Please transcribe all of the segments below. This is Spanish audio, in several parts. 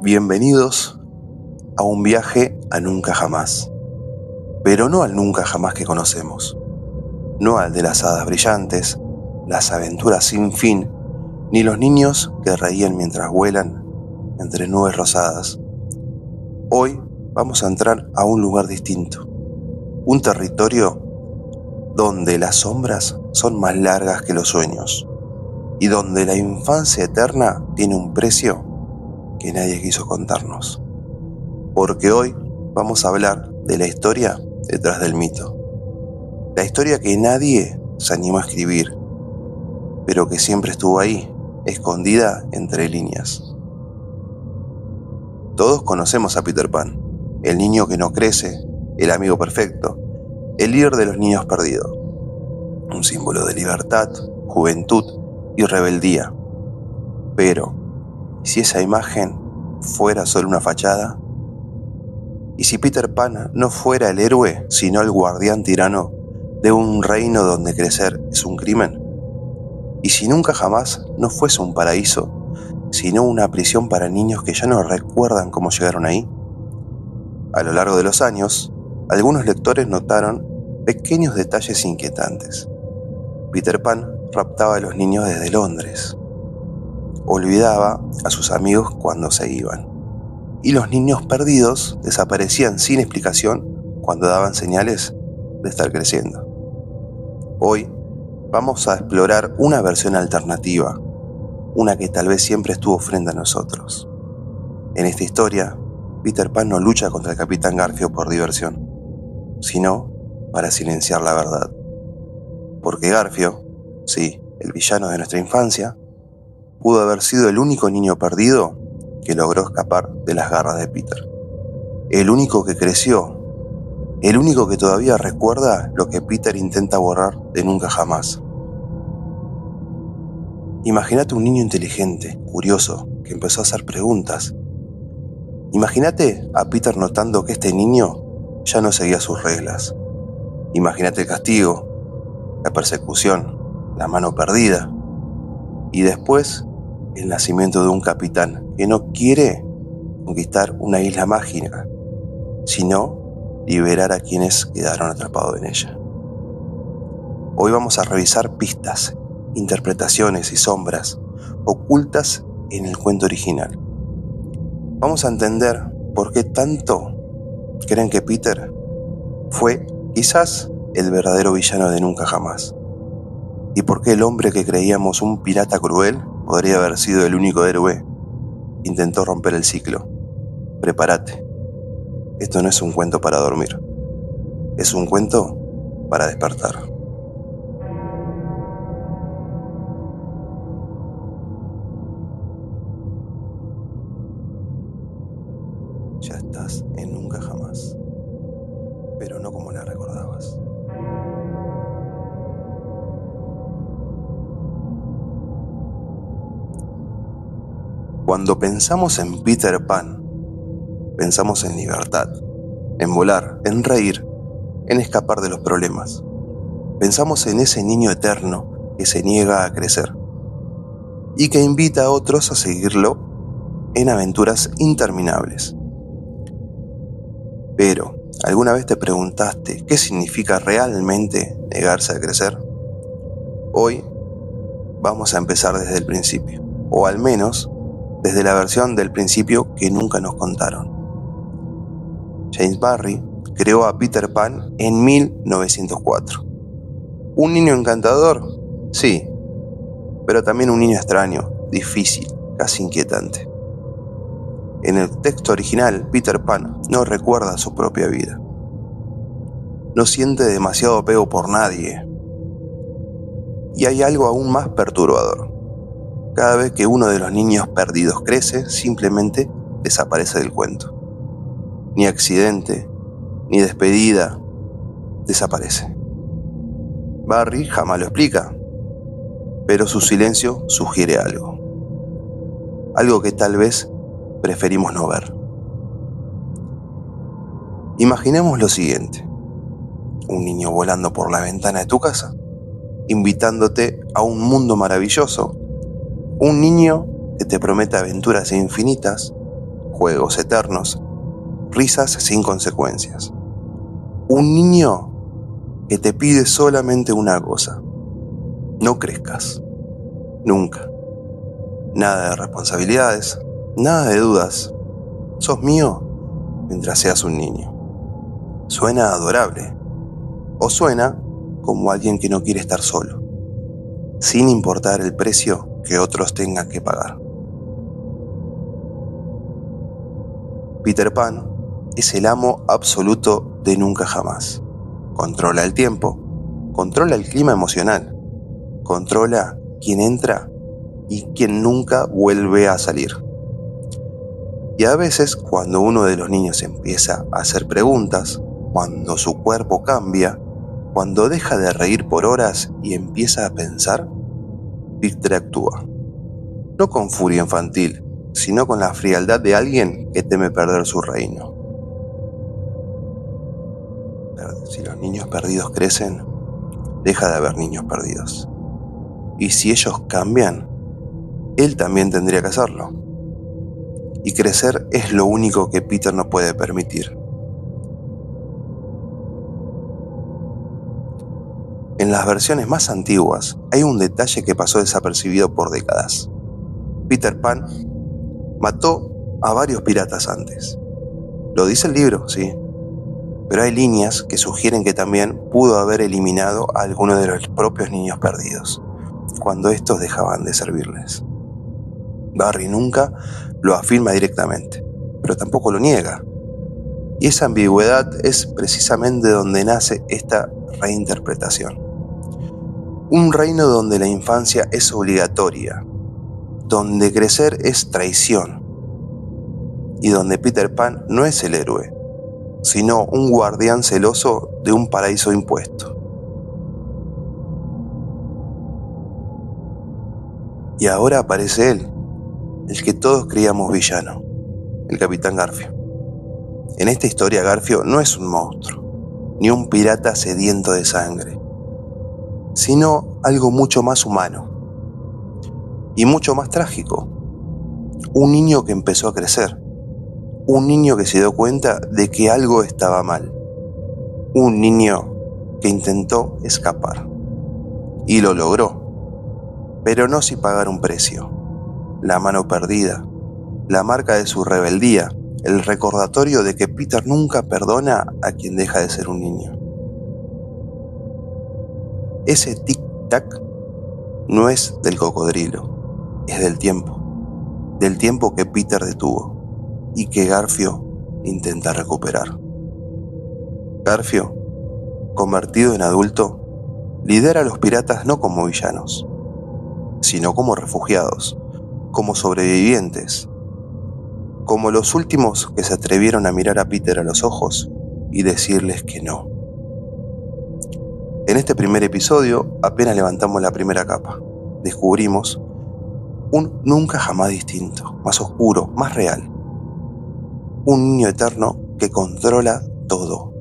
Bienvenidos a un viaje a nunca jamás, pero no al nunca jamás que conocemos, no al de las hadas brillantes, las aventuras sin fin, ni los niños que reían mientras vuelan entre nubes rosadas. Hoy vamos a entrar a un lugar distinto, un territorio donde las sombras son más largas que los sueños y donde la infancia eterna tiene un precio que nadie quiso contarnos. Porque hoy vamos a hablar de la historia detrás del mito. La historia que nadie se animó a escribir, pero que siempre estuvo ahí, escondida entre líneas. Todos conocemos a Peter Pan, el niño que no crece, el amigo perfecto, el líder de los niños perdidos. Un símbolo de libertad, juventud y rebeldía. Pero, ¿si esa imagen fuera solo una fachada? ¿Y si Peter Pan no fuera el héroe, sino el guardián tirano de un reino donde crecer es un crimen? ¿Y si nunca jamás no fuese un paraíso, sino una prisión para niños que ya no recuerdan cómo llegaron ahí? A lo largo de los años, algunos lectores notaron pequeños detalles inquietantes. Peter Pan raptaba a los niños desde Londres. Olvidaba a sus amigos cuando se iban. Y los niños perdidos desaparecían sin explicación cuando daban señales de estar creciendo. Hoy vamos a explorar una versión alternativa, una que tal vez siempre estuvo frente a nosotros. En esta historia, Peter Pan no lucha contra el Capitán Garfio por diversión, sino para silenciar la verdad. Porque Garfio, sí, el villano de nuestra infancia, pudo haber sido el único niño perdido que logró escapar de las garras de Peter. El único que creció, el único que todavía recuerda lo que Peter intenta borrar de nunca jamás. Imagínate un niño inteligente, curioso, que empezó a hacer preguntas. Imagínate a Peter notando que este niño ya no seguía sus reglas. Imagínate el castigo, la persecución, la mano perdida y después el nacimiento de un capitán que no quiere conquistar una isla mágica, sino liberar a quienes quedaron atrapados en ella. Hoy vamos a revisar pistas, interpretaciones y sombras ocultas en el cuento original. Vamos a entender por qué tanto creen que Peter fue quizás el verdadero villano de nunca jamás. Y por qué el hombre que creíamos un pirata cruel podría haber sido el único héroe que intentó romper el ciclo. Prepárate. Esto no es un cuento para dormir. Es un cuento para despertar. Ya estás en nunca jamás, pero no como la recordabas. Cuando pensamos en Peter Pan, pensamos en libertad, en volar, en reír, en escapar de los problemas. Pensamos en ese niño eterno que se niega a crecer y que invita a otros a seguirlo en aventuras interminables. Pero, ¿alguna vez te preguntaste qué significa realmente negarse a crecer? Hoy vamos a empezar desde el principio, o al menos desde la versión del principio que nunca nos contaron. James Barrie creó a Peter Pan en 1904. ¿Un niño encantador? Sí, pero también un niño extraño, difícil, casi inquietante. En el texto original, Peter Pan no recuerda su propia vida. No siente demasiado apego por nadie. Y hay algo aún más perturbador. Cada vez que uno de los niños perdidos crece, simplemente desaparece del cuento. Ni accidente, ni despedida, desaparece. Barrie jamás lo explica, pero su silencio sugiere algo. Algo que tal vez preferimos no ver. Imaginemos lo siguiente: un niño volando por la ventana de tu casa, invitándote a un mundo maravilloso. Un niño que te promete aventuras infinitas juegos eternos, risas sin consecuencias. Un niño que te pide solamente una cosa: no crezcas, nunca. Nada de responsabilidades, nada de dudas. Sos mío mientras seas un niño. Suena adorable, o suena como alguien que no quiere estar solo, sin importar el precio que otros tengan que pagar. Peter Pan es el amo absoluto de nunca jamás. Controla el tiempo, controla el clima emocional, controla quién entra y quién nunca vuelve a salir. Y a veces, cuando uno de los niños empieza a hacer preguntas, cuando su cuerpo cambia, cuando deja de reír por horas y empieza a pensar, Peter actúa. No con furia infantil, sino con la frialdad de alguien que teme perder su reino. Si los niños perdidos crecen, deja de haber niños perdidos. Y si ellos cambian, él también tendría que hacerlo. Y crecer es lo único que Peter no puede permitir. En las versiones más antiguas hay un detalle que pasó desapercibido por décadas. Peter Pan mató a varios piratas antes. Lo dice el libro, sí. Pero hay líneas que sugieren que también pudo haber eliminado a algunos de los propios niños perdidos, cuando estos dejaban de servirles. Barry nunca lo afirma directamente, pero tampoco lo niega. Y esa ambigüedad es precisamente donde nace esta reinterpretación. Un reino donde la infancia es obligatoria, donde crecer es traición, y donde Peter Pan no es el héroe, sino un guardián celoso de un paraíso impuesto. Y ahora aparece él, el que todos creíamos villano, el Capitán Garfio. En esta historia Garfio no es un monstruo, ni un pirata sediento de sangre, sino algo mucho más humano y mucho más trágico. Un niño que empezó a crecer, un niño que se dio cuenta de que algo estaba mal, un niño que intentó escapar y lo logró, pero no sin pagar un precio: la mano perdida, la marca de su rebeldía, el recordatorio de que Peter nunca perdona a quien deja de ser un niño. Ese tic-tac no es del cocodrilo, es del tiempo que Peter detuvo y que Garfio intenta recuperar. Garfio, convertido en adulto, lidera a los piratas no como villanos, sino como refugiados, como sobrevivientes, como los últimos que se atrevieron a mirar a Peter a los ojos y decirles que no. En este primer episodio apenas levantamos la primera capa. Descubrimos un nunca jamás distinto, más oscuro, más real. Un niño eterno que controla todo.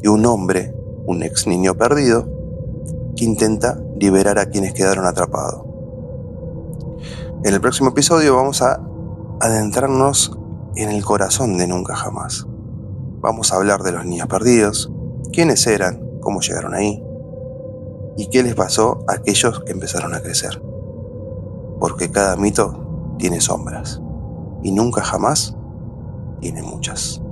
Y un hombre, un ex niño perdido, que intenta liberar a quienes quedaron atrapados. En el próximo episodio vamos a adentrarnos en el corazón de Nunca Jamás. Vamos a hablar de los niños perdidos, quiénes eran, cómo llegaron ahí, y qué les pasó a aquellos que empezaron a crecer. Porque cada mito tiene sombras, y Nunca Jamás tiene muchas.